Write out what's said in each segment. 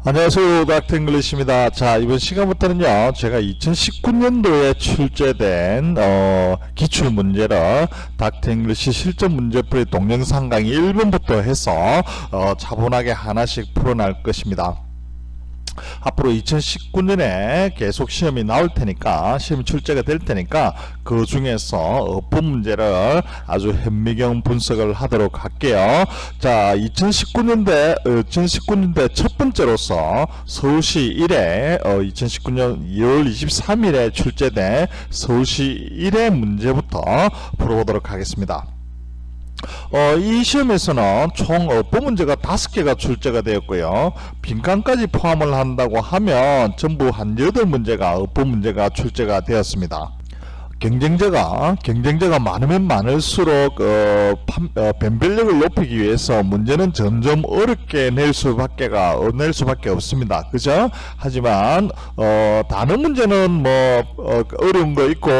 안녕하세요. 닥터 잉글리시입니다. 자, 이번 시간부터는요, 제가 2019년도에 출제된 기출문제를 닥터 잉글리시 실전 문제풀이 동영상 강의 1번부터 해서 차분하게 하나씩 풀어날 것입니다. 앞으로 2019년에 계속 시험이 나올 테니까, 시험 출제가 될 테니까 그 중에서 어법 문제를 아주 현미경 분석을 하도록 할게요. 자, 2019년대 첫 번째로서 서울시 1회 2019년 2월 23일에 출제된 서울시 1회 문제부터 풀어보도록 하겠습니다. 이 시험에서는 총 어법 문제가 5개가 출제가 되었고요. 빈칸까지 포함을 한다고 하면 전부 한 8문제가 어법 문제가 출제가 되었습니다. 경쟁자가 많으면 많을수록 변별력을 높이기 위해서 문제는 점점 어렵게 낼 수밖에 없습니다. 그죠? 하지만 단어 문제는 어려운 거 있고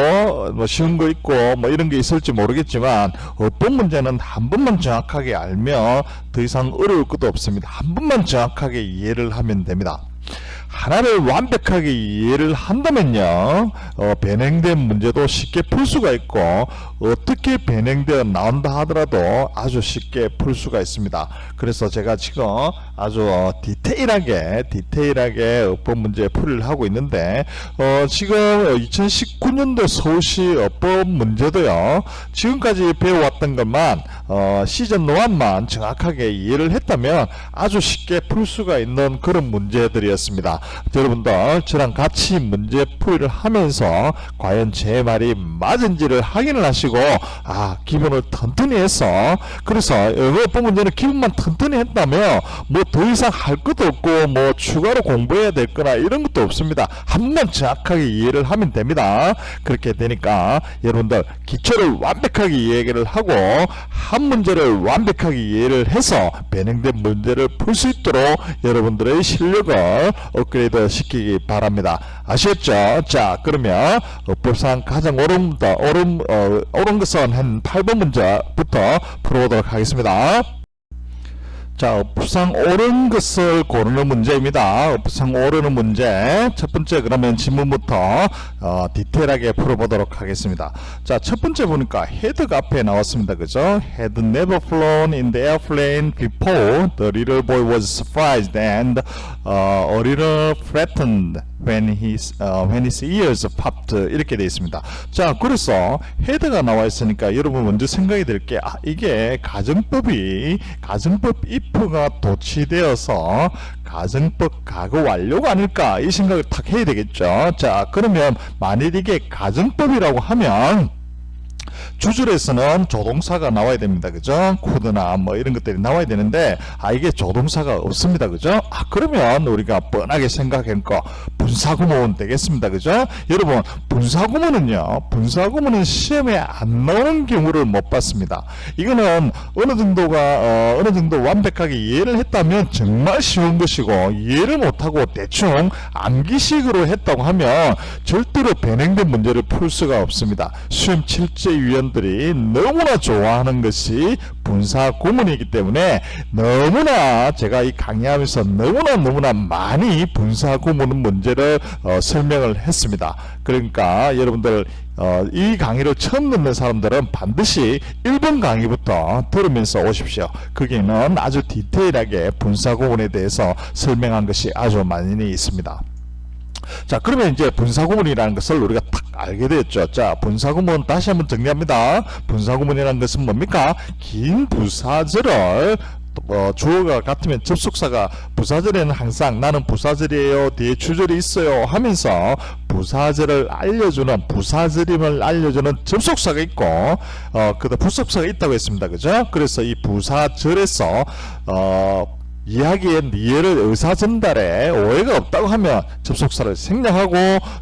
쉬운 거 있고 이런 게 있을지 모르겠지만 어법 문제는 한 번만 정확하게 알면 더 이상 어려울 것도 없습니다. 한 번만 정확하게 이해를 하면 됩니다. 하나를 완벽하게 이해를 한다면요, 변형된 문제도 쉽게 풀 수가 있고, 어떻게 변형되어 나온다 하더라도 아주 쉽게 풀 수가 있습니다. 그래서 제가 지금 아주 디테일하게 어법 문제 풀이를 하고 있는데, 지금 2019년도 서울시 어법 문제도요, 지금까지 배워왔던 것만 시즌 1만 정확하게 이해를 했다면 아주 쉽게 풀 수가 있는 그런 문제들이었습니다. 여러분들 저랑 같이 문제 풀이를 하면서 과연 제 말이 맞은지를 확인을 하시고 기본을 튼튼히 해서, 그래서 어법 문제는 기본만 튼튼히 했다면 더 이상 할 것도 없고 추가로 공부해야 될 거나 이런 것도 없습니다. 한번 정확하게 이해를 하면 됩니다. 그렇게 되니까 여러분들 기초를 완벽하게 이해를 하고 한 문제를 완벽하게 이해를 해서 변형된 문제를 풀 수 있도록 여러분들의 실력을 업그레이드 시키기 바랍니다. 아시겠죠? 자, 그러면 어법상 가장 옳은 것은 한 8번 문제부터 풀어보도록 하겠습니다. 자, 어법상 옳은 것을 고르는 문제입니다. 어법상 옳은 문제 첫 번째, 그러면 지문부터 디테일하게 풀어보도록 하겠습니다. 자, 첫 번째 보니까 헤드가 앞에 나왔습니다. 그죠? Had never flown in the airplane before. The little boy was surprised and a little frightened when his ears popped. 이렇게 되어 있습니다. 자, 그래서 헤드가 나와 있으니까 여러분 먼저 생각이 들 게, 이게 가정법 if가 도치되어서 가정법 과거 완료가 아닐까, 이 생각을 탁 해야 되겠죠. 자, 그러면 만일 이게 가정법이라고 하면 주절에서는 조동사가 나와야 됩니다. 그죠? 코드나 이런 것들이 나와야 되는데, 이게 조동사가 없습니다. 그죠? 그러면 우리가 뻔하게 생각하니까 분사구문 되겠습니다. 그죠? 여러분, 분사구문은 시험에 안 나오는 경우를 못 봤습니다. 이거는 어느 정도 완벽하게 이해를 했다면 정말 쉬운 것이고, 이해를 못하고 대충 암기식으로 했다고 하면 절대로 변형된 문제를 풀 수가 없습니다. 시험 출제위원들이 너무나 좋아하는 것이 분사구문이기 때문에 제가 이 강의하면서 너무나 많이 분사구문 문제를 설명을 했습니다. 그러니까 여러분들 이 강의를 처음 듣는 사람들은 반드시 1번 강의부터 들으면서 오십시오. 거기는 아주 디테일하게 분사구문에 대해서 설명한 것이 아주 많이 있습니다. 자, 그러면 이제 분사구문이라는 것을 우리가 딱 알게 되었죠. 자, 분사구문 다시 한번 정리합니다. 분사구문이라는 것은 뭡니까? 긴 부사절을 주어가 같으면 접속사가, 부사절에는 항상 나는 부사절이에요, 뒤에 주절이 있어요 하면서 부사절임을 알려주는 접속사가 있고, 그다음 부속사가 있다고 했습니다. 그죠? 그래서 이 부사절에서 이야기의 이해를 의사전달에 오해가 없다고 하면 접속사를 생략하고,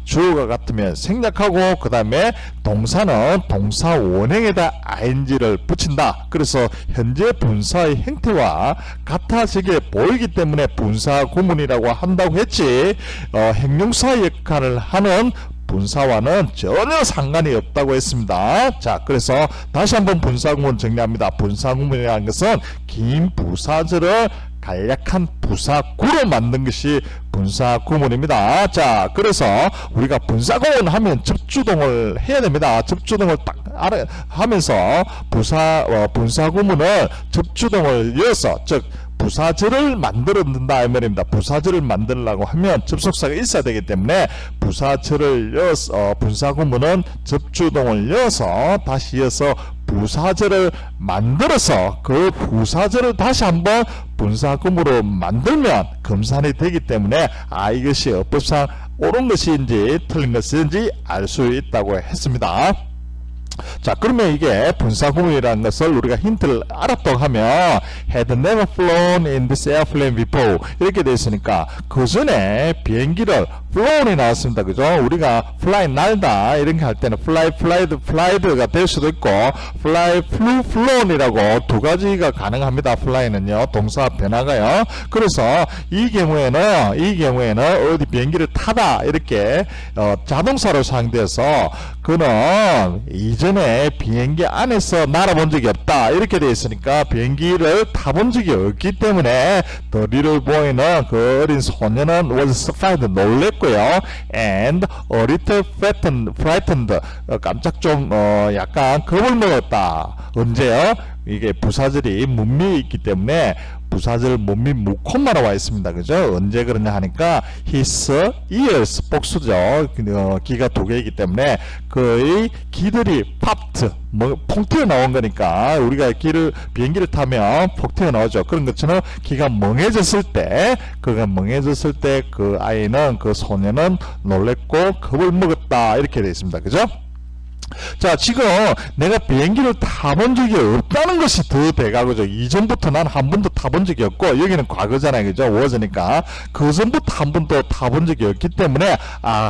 주어가 같으면 생략하고, 그 다음에 동사는 동사 원형에다 ing를 붙인다. 그래서 현재 분사의 형태와 같아지게 보이기 때문에 분사구문이라고 한다고 했지, 형용사 역할을 하는 분사와는 전혀 상관이 없다고 했습니다. 자, 그래서 다시 한번 분사구문 정리합니다. 분사구문이라는 것은 긴 부사절을 간략한 부사구로 만든 것이 분사구문입니다. 자, 그래서 우리가 분사구문 하면 접주동을 해야 됩니다. 접주동을 딱 하면서 분사구문을 접주동을 이어서, 즉 부사절을 만들어낸다 이 말입니다. 부사절을 만들려고 하면 접속사가 있어야 되기 때문에 부사절을 이어서 분사구문은 접주동을 이어서 다시 이어서 부사절을 만들어서 그 부사절을 다시 한번 분사구문으로 만들면 검산이 되기 때문에 이것이 어법상 옳은 것인지 틀린 것인지 알 수 있다고 했습니다. 자, 그러면 이게 분사구문이라는 것을 우리가 힌트를 알았다고 하면 had never flown in this airplane before 이렇게 되어 있으니까 그 전에 비행기를 flown이 나왔습니다. 그죠? 우리가 fly 날다 이런 게 할 때는 fly, flyed가 될 수도 있고 fly, flew, flown이라고 두 가지가 가능합니다. fly는요 동사 변화가요. 그래서 이 경우에는 어디 비행기를 타다 이렇게 자동사로 사용돼서 그는 이전에 비행기 안에서 날아본 적이 없다 이렇게 되어 있으니까 비행기를 타본 적이 없기 때문에 the little boy는 그 어린 소년은 was surprised 놀랬고요. and a little frightened 깜짝 좀 약간 겁을 먹었다. 언제요? 이게 부사절이 문미에 있기 때문에 부사절 문미 무콤마로 와 있습니다. 그죠? 언제 그러냐 하니까 his ears 복수죠. 귀가 두 개이기 때문에 그의 귀들이 popped 퐁 튀어 나온 거니까 우리가 비행기를 타면 퐁 튀어 나오죠. 그런 것처럼 귀가 멍해졌을 때 그 아이는 그 소년은 놀랬고 겁을 먹었다 이렇게 되어 있습니다. 그죠? 자, 지금 내가 비행기를 타본 적이 없다는 것이 더 대가고죠. 이전부터 난 한 번도 타본 적이 없고 여기는 과거잖아요. 그죠? 워즈니까 그 전부터 한 번도 타본 적이 없기 때문에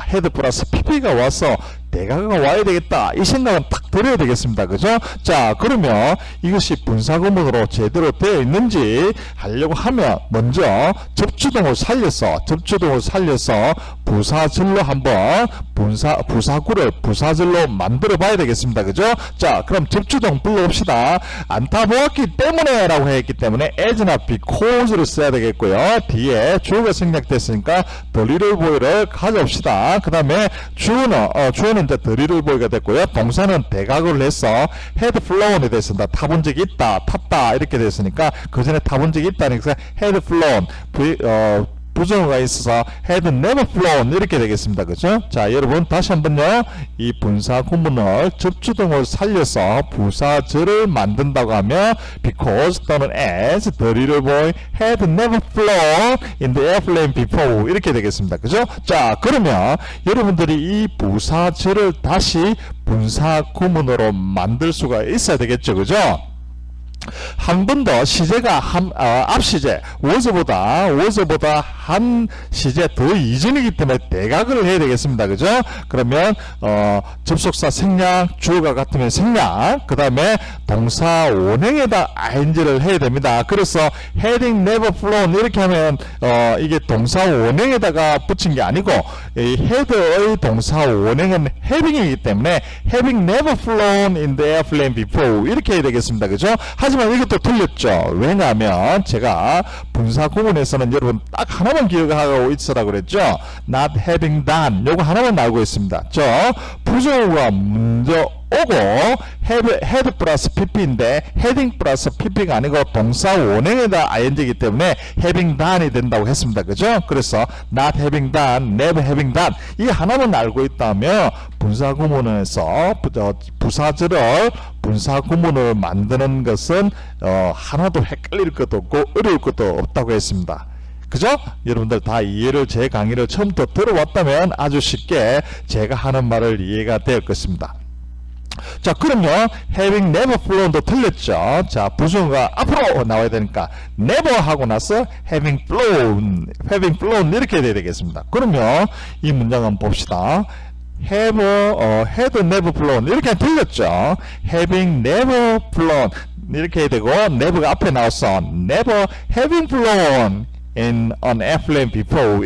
헤드 플러스 PP가 와서 대가가 와야 되겠다 이 생각은 딱 들어야 되겠습니다. 그죠? 자, 그러면 이것이 분사구문으로 제대로 되어 있는지 하려고 하면 먼저 접주동을 살려서 부사절로 한번 부사구를 부사절로 만들어 봐야 되겠습니다. 그죠? 자, 그럼 접주동 불러봅시다. 안 타보았기 때문에 라고 했기 때문에 as나 because를 써야 되겠고요. 뒤에 주어가 생략됐으니까 the little boy를 가져옵시다. 그 다음에 주어는 이제 the little boy가 됐고요. 동사는 대각을 해서 had flown이 됐습니다. 타본 적이 있다, 탔다 이렇게 됐으니까 그 전에 타본 적이 있다니까 had flown 부정어가 있어서 had never flown 이렇게 되겠습니다. 그죠? 자, 여러분 다시 한번요. 이 분사구문을 접주동을 살려서 부사절을 만든다고 하면 because 또는 as the little boy had never flown in the airplane before 이렇게 되겠습니다. 그죠? 자, 그러면 여러분들이 이 부사절을 다시 분사구문으로 만들 수가 있어야 되겠죠. 그죠? 한 번 더 시제가 앞 시제 was보다 한 시제 더 이전이기 때문에 대각을 해야 되겠습니다. 그죠? 그러면 접속사 생략, 주어가 같으면 생략, 그 다음에 동사 원형에다 ing를 해야 됩니다. 그래서 having never flown 이렇게 하면 이게 동사 원형에다가 붙인 게 아니고 이 had의 동사 원형은 having이기 때문에 having never flown in the airplane before 이렇게 해야 되겠습니다. 그죠? 하지만 이것도 틀렸죠. 왜냐하면 제가 분사구문에서는 여러분 딱 하나만 기억하고 있으라고 그랬죠. not having done 요거 하나만 알고 있습니다. 부정어가 먼저 오고 had 플러스 pp인데 heading 플러스 pp가 아니고 동사 원형에다 ing이기 때문에 having done이 된다고 했습니다. 그죠? 그래서 not having done, never having done 이 하나만 알고 있다면 분사구문에서 부사절을 분사구문을 만드는 것은 하나도 헷갈릴 것도 없고 어려울 것도 없다고 했습니다. 그죠? 여러분들 다 이해를 제 강의를 처음부터 들어왔다면 아주 쉽게 제가 하는 말을 이해가 될 것입니다. 자, 그럼요. having never flown도 틀렸죠. 자, 부정어가 앞으로 나와야 되니까 never 하고 나서 having flown 이렇게 돼야 되겠습니다. 그러면 이 문장 한번 봅시다. had never flown 이렇게 틀렸죠. having never flown 이렇게 되고 never가 앞에 나왔어. never having flown in an airplane before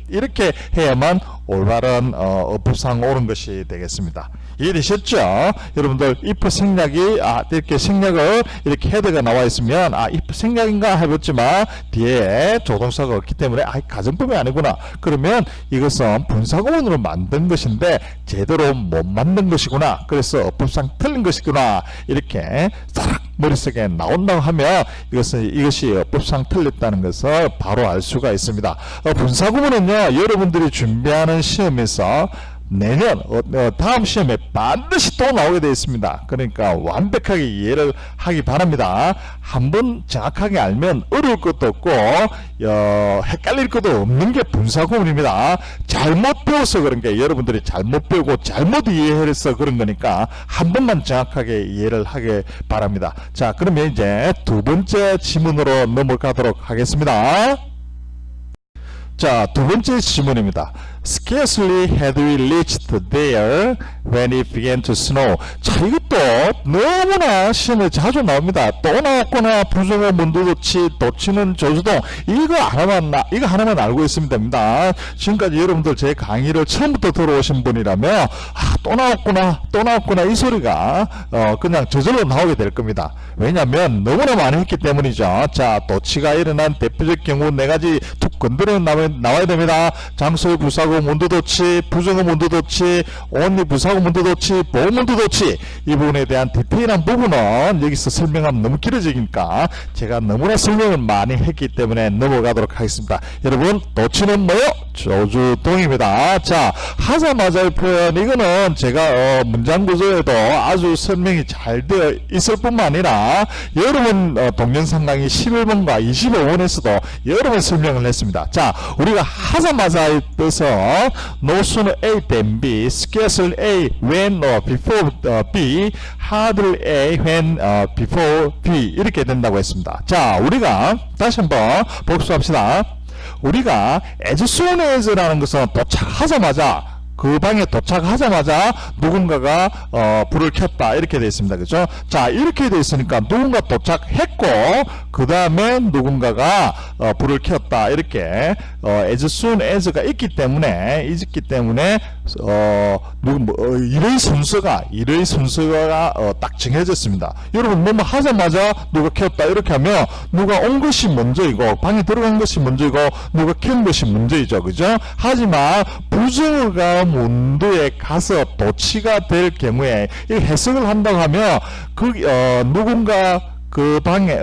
이렇게 해야만 올바른 어법상 옳은 것이 되겠습니다. 이해되셨죠? 여러분들 if 생략이 이렇게 생략을 이렇게 헤드가 나와 있으면 if 생략인가 해봤지만 뒤에 조동사가 없기 때문에 가정법이 아니구나. 그러면 이것은 분사구문으로 만든 것인데 제대로 못 만든 것이구나. 그래서 어법상 틀린 것이구나. 이렇게 싹 머릿속에 나온다고 하면 이것이 어법상 틀렸다는 것을 바로 알 수가 있습니다. 분사구문은요, 여러분들이 준비하는 시험에서 내년 다음 시험에 반드시 또 나오게 되어 있습니다. 그러니까 완벽하게 이해를 하기 바랍니다. 한번 정확하게 알면 어려울 것도 없고 헷갈릴 것도 없는 게 분사구문입니다. 잘못 배워서 그런 게 여러분들이 잘못 배우고 잘못 이해해서 그런 거니까 한 번만 정확하게 이해를 하기 바랍니다. 자, 그러면 이제 두 번째 지문으로 넘어가도록 하겠습니다. 자, 두 번째 지문입니다. Scarcely had we reached there when it began to snow. 자, 이것도 너무나 시험에 자주 나옵니다. 또 나왔거나 부정어 문두도치, 도치는 조주동. 이거 하나만 알고 있으면 됩니다. 지금까지 여러분들 제 강의를 처음부터 들어오신 분이라면 또 나왔구나 이 소리가 그냥 저절로 나오게 될 겁니다. 왜냐하면 너무나 많이 했기 때문이죠. 자, 도치가 일어난 대표적 경우 네 가지 툭 건드려 나와야 됩니다. 장소의 부사구 문두도치, 부정어 문두도치, only 부사구 문두도치, 보호 문두도치. 이 부분에 대한 디테일한 부분은 여기서 설명하면 너무 길어지니까 제가 너무나 설명을 많이 했기 때문에 넘어가도록 하겠습니다. 여러분, 도치는 뭐요? 조주동입니다. 자, 하자마자의 표현, 이거는 제가 문장 구조에도 아주 설명이 잘 되어 있을 뿐만 아니라 여러분 동영상 강의 11번과 25번에서도 여러 번 설명을 했습니다. 자, 우리가 하자마자의 뜻은 no sooner A than B, scarcely A when before B, hardly A when before B 이렇게 된다고 했습니다. 자, 우리가 다시 한번 복습합시다. 우리가 as soon as라는 것은 도착하자마자, 그 방에 도착하자마자 누군가가 불을 켰다 이렇게 되어 있습니다. 그죠? 자, 이렇게 되어 있으니까 누군가 도착했고 그 다음에 누군가가 불을 켰다 이렇게 as soon as가 있기 때문에 일의 순서가 딱 정해졌습니다. 여러분, 뭐뭐 하자마자 누가 켰다 이렇게 하면 누가 온 것이 먼저이고 방에 들어간 것이 먼저이고 누가 켠 것이 먼저이죠. 그죠? 하지만 부정어가 문두에 가서 도치가 될 경우에 이 해석을 한다고 하면 누군가 그 방에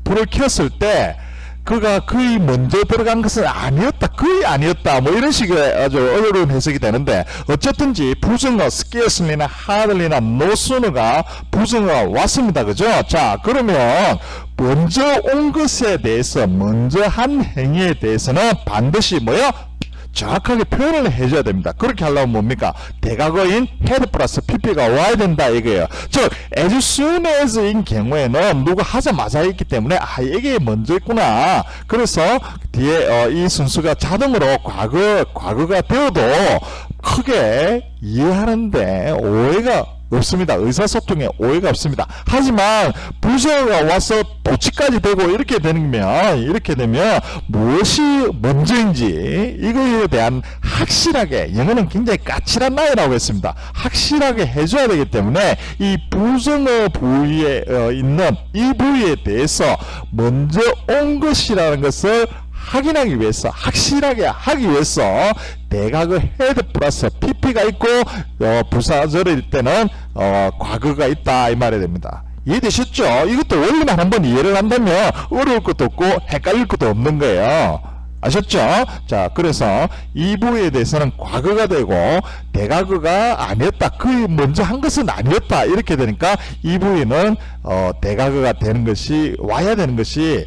불을 켰을 때 그가 거의 먼저 들어간 것은 아니었다, 거의 아니었다, 뭐 이런 식의 아주 어려운 해석이 되는데, 어쨌든지 부정어 scarcely나 hardly나 no sooner가 부정어가 왔습니다. 그죠? 자, 그러면 먼저 온 것에 대해서, 먼저 한 행위에 대해서는 반드시 뭐요? 정확하게 표현을 해줘야 됩니다. 그렇게 하려면 뭡니까? 대각어인 had 플러스 pp가 와야 된다 이거예요. 즉 as soon as인 경우에는 누가 하자마자 있기 때문에 이게 먼저 있구나. 그래서 뒤에 이 순수가 자동으로 과거가 되어도 크게 이해하는데 오해가 없습니다. 의사소통에 오해가 없습니다. 하지만 부정어가 와서 도치까지 되고 이렇게 되면 무엇이 먼저인지 이거에 대한 확실하게, 영어는 굉장히 까칠한 나이라고 했습니다. 확실하게 해줘야 되기 때문에 이 부정어 부위에 있는 이 부위에 대해서 먼저 온 것이라는 것을 확인하기 위해서, 확실하게 하기 위해서 대각의 had 플러스 pp가 있고 부사절일 때는 과거가 있다 이 말이 됩니다. 이해되셨죠? 이것도 원리만 한번 이해를 한다면 어려울 것도 없고 헷갈릴 것도 없는 거예요. 아셨죠? 자, 그래서 이 부위에 대해서는 과거가 되고 대과거가 아니었다, 거의 먼저 한 것은 아니었다 이렇게 되니까 이 부위는 대과거가 되는 것이, 와야 되는 것이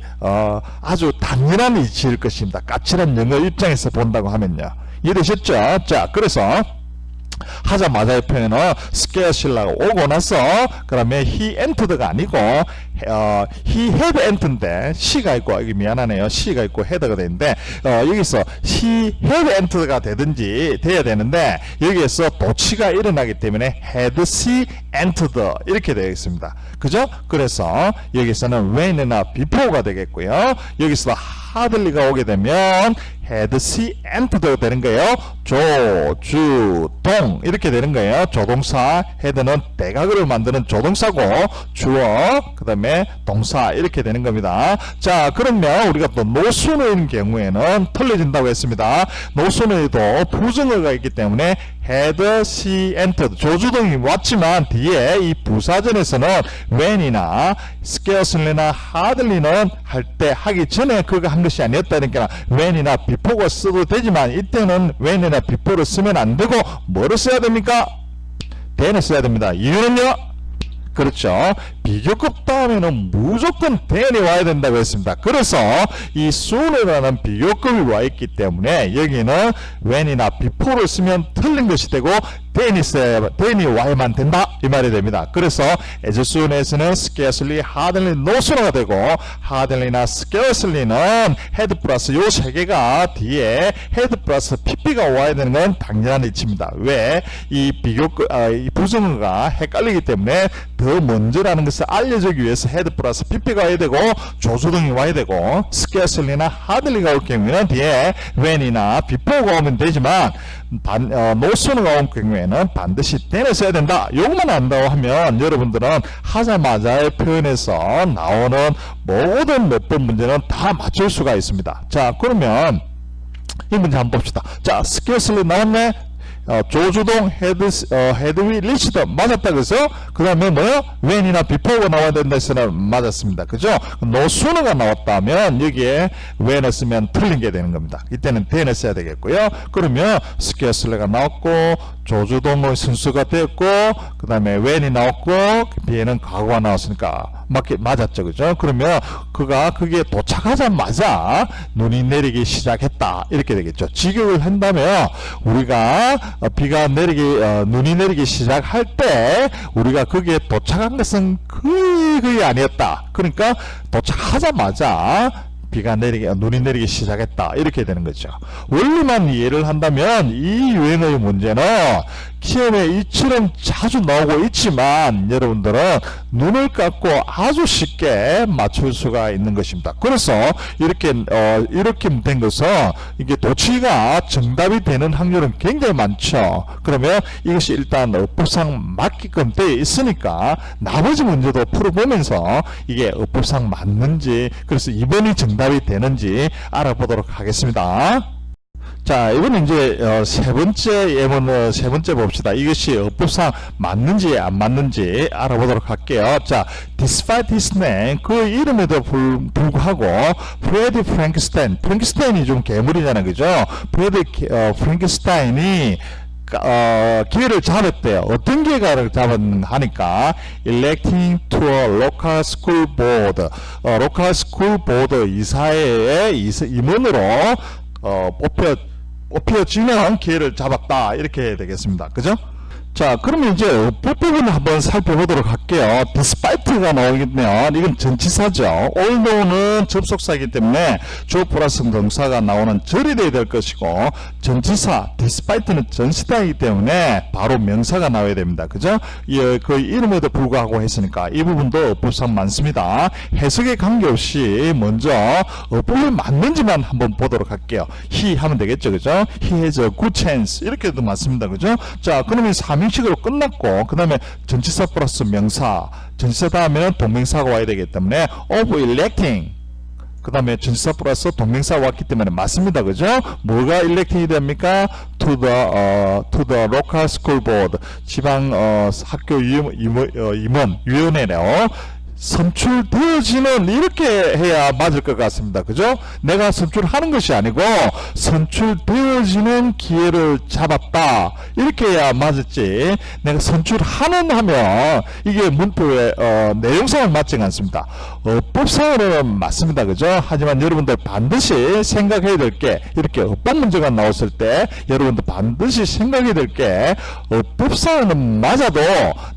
아주 당연한 이치일 것입니다. 까칠한 영어 입장에서 본다고 하면요. 이해되셨죠? 자, 그래서 하자마자의 표현은 scarcely가 오고 나서 그다음에 he entered가 아니고 he had entered인데 she가 있고, 여기 미안하네요, she가 있고 had가 되는데 여기서 he had entered가 되든지 돼야 되는데 여기에서 도치가 일어나기 때문에 had she entered 이렇게 되어 있습니다. 그죠? 그래서 여기서는 when이나 before가 되겠고요. 여기서 hardly가 오게 되면 had, see, entered 되는 거예요. 조, 주, 동 이렇게 되는 거예요. 조동사 had는 대각을 만드는 조동사고 주어 그 다음에 동사 이렇게 되는 겁니다. 자, 그러면 우리가 또 노순어인 경우에는 틀려진다고 했습니다. 노순어에도 부정어가 있기 때문에 had, see, entered 조주동이 왔지만 뒤에 이 부사전에서는 when이나 scarcely나 hardly는 할 때 하기 전에 그거 한 것이 아니었다니까 when이나 before가 써도 되지만 이때는 when이나 before를 쓰면 안 되고 뭐를 써야 됩니까? then을 써야 됩니다. 이유는요? 그렇죠. 비교급 다음에는 무조건 then이 와야 된다고 했습니다. 그래서 이 soon이라는 비교급이 와 있기 때문에 여기는 when이나 before를 쓰면 틀린 것이 되고 then이 와야만 된다 이 말이 됩니다. 그래서 as soon as는 scarcely, hardly, no sooner가 되고 hardly나 scarcely는 had 플러스 요 세 개가 뒤에 had 플러스 pp가 와야 되는 건 당연한 이치입니다. 왜? 이 비교급 이 부정어가 헷갈리기 때문에 더 먼저라는 것을 알려주기 위해서 had 플러스 pp가 와야 되고 조주동이 와야 되고 scarcely나 hardly가 올 경우에는 뒤에 when이나 before가 오면 되지만 no sooner가 온 경우에는 반드시 then을 써야 된다. 요것만 안다고 하면 여러분들은 하자마자의 표현에서 나오는 모든 몇 번 문제는 다 맞출 수가 있습니다. 자, 그러면 이 문제 한번 봅시다. 자, scarcely 나왔네. 조주동 had we reached 맞았다 그래서 그 다음에 뭐요? when이나 before가 나와야 된다 했으나 맞았습니다. 그죠? no sooner가 나왔다면 여기에 when을 쓰면 틀린 게 되는 겁니다. 이때는 then을 써야 되겠고요. 그러면 scarcely가 나왔고 조주동의 순수가 되었고 그 다음에 when이 나왔고 뒤에는 과거가 나왔으니까 맞았죠. 그죠? 그러면 그게 도착하자마자 눈이 내리기 시작했다 이렇게 되겠죠. 직역을 한다면 우리가 비가 내리기 눈이 내리기 시작할 때 우리가 거기에 도착한 것은 거의 아니었다. 그러니까 도착하자마자 눈이 내리기 시작했다 이렇게 되는 거죠. 원리만 이해를 한다면 이 유형의 문제는 시험에 이처럼 자주 나오고 있지만 여러분들은 눈을 감고 아주 쉽게 맞출 수가 있는 것입니다. 그래서 이렇게 된 것은 이게 도치가 정답이 되는 확률은 굉장히 많죠. 그러면 이것이 일단 어법상 맞게끔 되어 있으니까 나머지 문제도 풀어보면서 이게 어법상 맞는지 그래서 이번이 정답이 되는지 알아보도록 하겠습니다. 자, 이번엔 이제 세 번째 예문 세 번째 봅시다. 이것이 어법상 맞는지 안 맞는지 알아보도록 할게요. 자, despite his name 그 이름에도 불구하고 프레디 프랭크스타인이 좀 괴물이잖아요, 그죠? 프레디 프랭크스타인이 기회를 잡았대요. 어떤 기회를 잡았하니까 electing to a local school board local school board 이사회의 임원으로 뽑혀지는 기회를 잡았다 이렇게 되겠습니다. 그죠? 자, 그러면 이제 어법 부분을 한번 살펴보도록 할게요. despite가 나오겠네요. 이건 전치사죠. although는 접속사이기 때문에 주 플러스 동사가 나오는 절이 돼야 될 것이고 전치사 despite는 전치사이기 때문에 바로 명사가 나와야 됩니다. 그죠? 그 이름에도 불구하고 했으니까 이 부분도 어법상 많습니다. 해석에 관계없이 먼저 어법이 맞는지만 한번 보도록 할게요. he 하면 되겠죠. 그죠? he has a good chance 이렇게도 맞습니다. 그죠? 자, 그러면 3인칭으로 끝났고 그 다음에 전치사 플러스 명사 전치사 다음에는 동명사가 와야 되기 때문에 of electing 그 다음에 전치사 플러스 동명사가 왔기 때문에 맞습니다. 그죠? 뭐가 electing이 됩니까? to the local school board 지방 학교 임원 위원회네요. 선출되어지는 이렇게 해야 맞을 것 같습니다. 그죠? 내가 선출하는 것이 아니고 선출되어지는 기회를 잡았다 이렇게 해야 맞았지 내가 선출하는 하면 이게 문법의 내용상을 맞지 않습니다. 어법상으로는 맞습니다. 그죠? 하지만 여러분들 반드시 생각해야 될 게 이렇게 어법 문제가 나왔을 때 여러분들 반드시 생각해야 될 게 어법상으로는 맞아도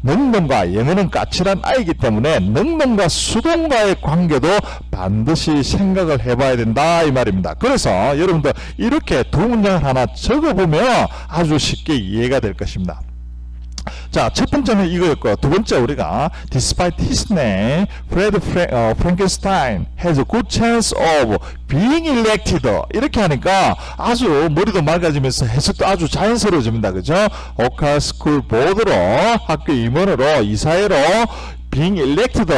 능동과 영어는 까칠한 아이기 때문에 능동과 수동과의 관계도 반드시 생각을 해봐야 된다 이 말입니다. 그래서 여러분들 이렇게 두 문장을 하나 적어보면 아주 쉽게 이해가 될 것입니다. 자, 첫 번째는 이거였고, 두 번째 우리가 despite his name, Frankenstein has a good chance of being elected. 이렇게 하니까 아주 머리도 맑아지면서 해석도 아주 자연스러워집니다. 그죠? 오카 스쿨 보드로 학교 임원으로 이사회로 being elected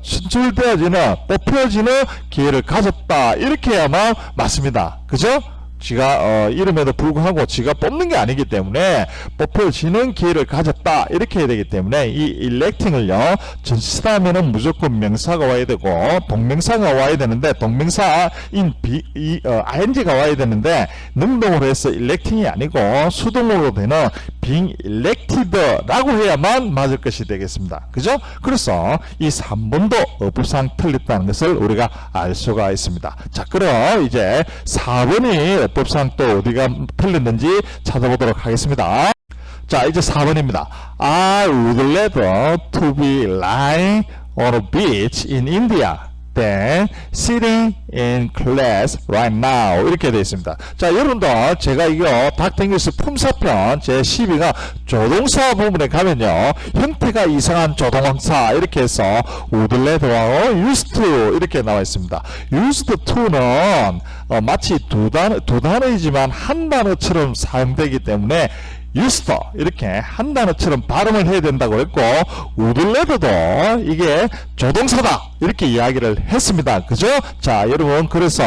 선출되어지는 뽑혀지는 기회를 가졌다. 이렇게 해야만 맞습니다. 그죠? 지가 이름에도 불구하고 지가 뽑는 게 아니기 때문에 뽑혀지는 기회를 가졌다 이렇게 해야 되기 때문에 이 electing을요 전치사 하면은 무조건 명사가 와야 되고 동명사가 와야 되는데 동명사인 ing가 와야 되는데 능동으로 해서 electing이 아니고 수동으로 되는 being elected라고 해야만 맞을 것이 되겠습니다. 그죠? 그래서 이 3번도 어법상 틀렸다는 것을 우리가 알 수가 있습니다. 자, 그럼 이제 4번이 어법상 또 어디가 틀렸는지 찾아보도록 하겠습니다. 자, 이제 4번입니다. I would rather to be lying on a beach in India than sitting in class right now. 이렇게 되어 있습니다. 자, 여러분들 제가 이거 닥터잉글리시 품사편 제12가 조동사 부분에 가면요 형태가 이상한 조동사 이렇게 해서 would rather와 used to 이렇게 나와 있습니다. used to는 마치 두 단어이지만 한 단어처럼 사용되기 때문에 used 이렇게 한 단어처럼 발음을 해야 된다고 했고 would rather도 이게 조동사다 이렇게 이야기를 했습니다. 그죠? 자, 여러분 그래서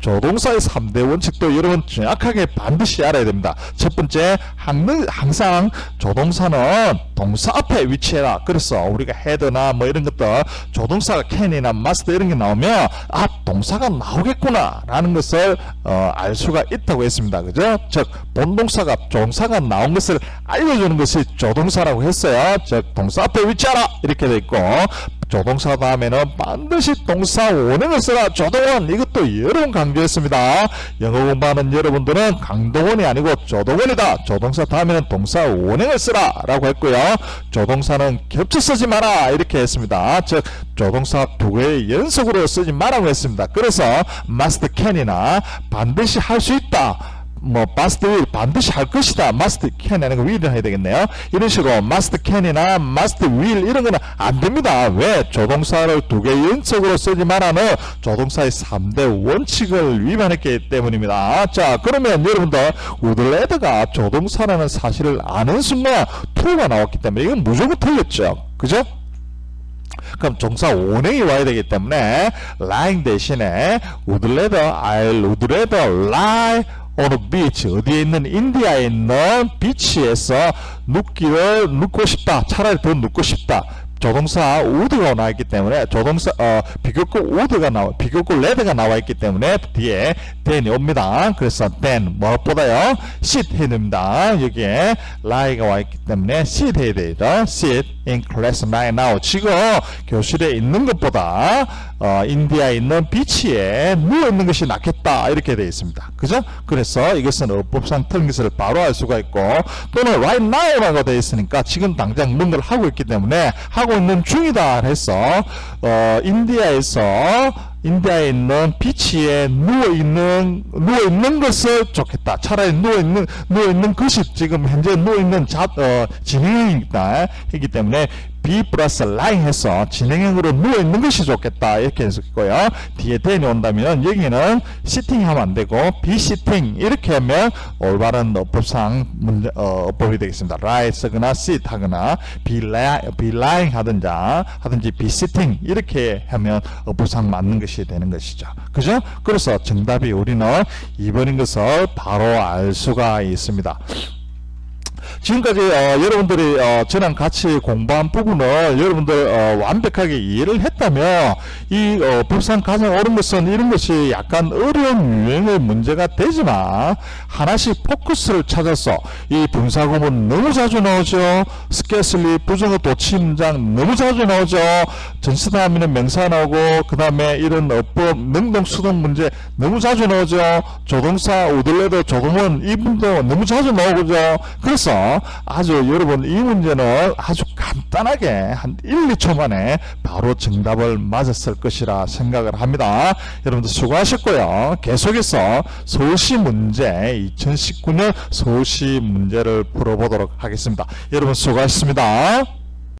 조동사의 3대 원칙도 여러분 정확하게 반드시 알아야 됩니다. 첫 번째 항상 조동사는 동사 앞에 위치해라. 그래서 우리가 had나 뭐 이런 것들 조동사가 can이나 must 이런 게 나오면 아 동사가 나오겠구나 라는 것을 알 수가 있다고 했습니다. 그죠? 즉 본동사가 동사가 나온 것을 알려주는 것이 조동사라고 했어요. 즉 동사 앞에 위치하라 이렇게 돼 있고 조동사 다음에는 반드시 동사 원형을 써라. 조동원 이것도 여러 번 강조했습니다. 영어 공부하는 여러분들은 강동원이 아니고 조동원이다. 조동사 다음에는 동사 원형을 쓰라 라고 했고요. 조동사는 겹쳐 쓰지 마라 이렇게 했습니다. 즉 조동사 두 개 연속으로 쓰지 마라고 했습니다. 그래서 must can이나 반드시 할 수 있다 뭐 must will 반드시 할 것이다 must can 아니고 will을 해야 되겠네요. 이런 식으로 must can이나 must will 이런 거는 안 됩니다. 왜? 조동사를 두 개 연속으로 쓰지 말라는 조동사의 3대 원칙을 위반했기 때문입니다. 자, 그러면 여러분들 would rather가 조동사라는 사실을 아는 순간 to가 나왔기 때문에 이건 무조건 틀렸죠. 그죠? 그럼 동사 원형이 와야 되기 때문에 lying 대신에 would rather, I would rather lie on a beach 어디에 있는 인디아에 있는 비치에서 눕고 싶다. 차라리 더 눕고 싶다. 조동사 would가 나와 있기 때문에 조동사 비교급 rather가 나와 있기 때문에 뒤에 than이 옵니다. 그래서 than 무엇보다요 sit 해야 됩니다. 여기에 lie가 와 있기 때문에 sit 해야 되죠. sit in class right now 지금 교실에 있는 것보다 인디아에 있는 비치에 누워 있는 것이 낫겠다 이렇게 되어 있습니다. 그죠? 그래서 이것은 어법상 틀린 것을 바로 알 수가 있고 또는 right now라고 되어 있으니까 지금 당장 뭔가를 하고 있기 때문에 하고 있는 중이다 해서 인디아에 있는 비치에 누워있는 것을 좋겠다. 차라리 누워있는 것이 지금 현재 누워있는 진행형이다. 했기 때문에 be 플러스 lying 해서 진행형으로 누워있는 것이 좋겠다. 이렇게 해석했고요. 뒤에 then이 온다면 여기는 sitting 하면 안 되고 be sitting 이렇게 하면 올바른 어법상 어법이 되겠습니다. lie 쓰거나 sit 하거나 be lying 하든지 be sitting 이렇게 하면 어법상 맞는 것이 되는 것이죠. 그죠? 그래서 정답이 우리는 2번인 것을 바로 알 수가 있습니다. 지금까지 여러분들이 저랑 같이 공부한 부분을 여러분들 완벽하게 이해를 했다면 이 법상 가장 어려운 것은 이런 것이 약간 어려운 유형의 문제가 되지만 하나씩 포커스를 찾아서 이 분사구문 너무 자주 나오죠. 스케슬리 부정어 도치문장 너무 자주 나오죠. 전치사 다음에는 명사 나오고 그 다음에 이런 어법 능동 수동 문제 너무 자주 나오죠. 조동사 우들레도 조동원 이분도 너무 자주 나오죠. 그래서 아주 여러분 이 문제는 아주 간단하게 한 1, 2초 만에 바로 정답을 맞았을 것이라 생각을 합니다. 여러분들 수고하셨고요. 계속해서 서울시 문제 2019년 서울시 문제를 풀어보도록 하겠습니다. 여러분 수고하셨습니다.